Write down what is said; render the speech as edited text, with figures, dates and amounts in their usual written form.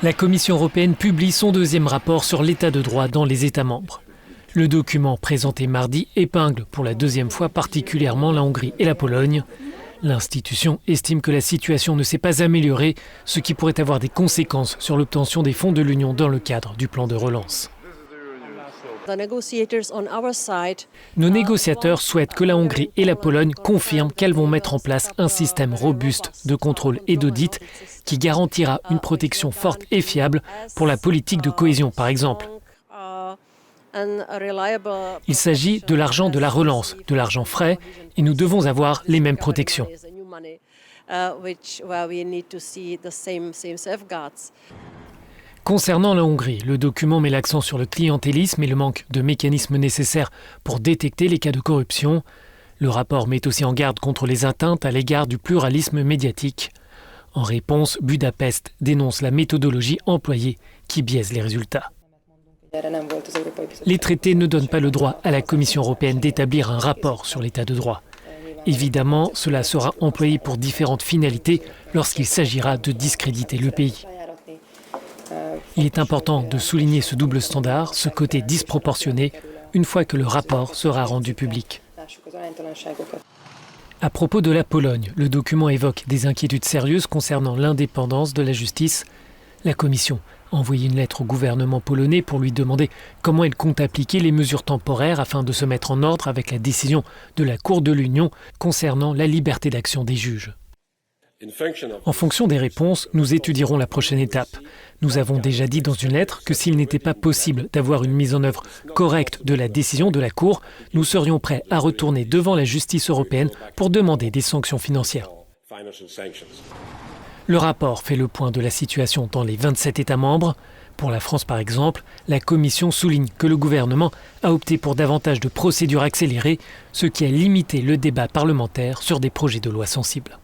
La Commission européenne publie son deuxième rapport sur l'état de droit dans les États membres. Le document présenté mardi épingle pour la deuxième fois particulièrement la Hongrie et la Pologne. L'institution estime que la situation ne s'est pas améliorée, ce qui pourrait avoir des conséquences sur l'obtention des fonds de l'Union dans le cadre du plan de relance. Nos négociateurs souhaitent que la Hongrie et la Pologne confirment qu'elles vont mettre en place un système robuste de contrôle et d'audit qui garantira une protection forte et fiable pour la politique de cohésion, par exemple. Il s'agit de l'argent de la relance, de l'argent frais, et nous devons avoir les mêmes protections. Concernant la Hongrie, le document met l'accent sur le clientélisme et le manque de mécanismes nécessaires pour détecter les cas de corruption. Le rapport met aussi en garde contre les atteintes à l'égard du pluralisme médiatique. En réponse, Budapest dénonce la méthodologie employée qui biaise les résultats. Les traités ne donnent pas le droit à la Commission européenne d'établir un rapport sur l'état de droit. Évidemment, cela sera employé pour différentes finalités lorsqu'il s'agira de discréditer le pays. Il est important de souligner ce double standard, ce côté disproportionné, une fois que le rapport sera rendu public. À propos de la Pologne, le document évoque des inquiétudes sérieuses concernant l'indépendance de la justice. La Commission a envoyé une lettre au gouvernement polonais pour lui demander comment il compte appliquer les mesures temporaires afin de se mettre en ordre avec la décision de la Cour de l'Union concernant la liberté d'action des juges. En fonction des réponses, nous étudierons la prochaine étape. Nous avons déjà dit dans une lettre que s'il n'était pas possible d'avoir une mise en œuvre correcte de la décision de la Cour, nous serions prêts à retourner devant la justice européenne pour demander des sanctions financières. Le rapport fait le point de la situation dans les 27 États membres. Pour la France, par exemple, la Commission souligne que le gouvernement a opté pour davantage de procédures accélérées, ce qui a limité le débat parlementaire sur des projets de loi sensibles.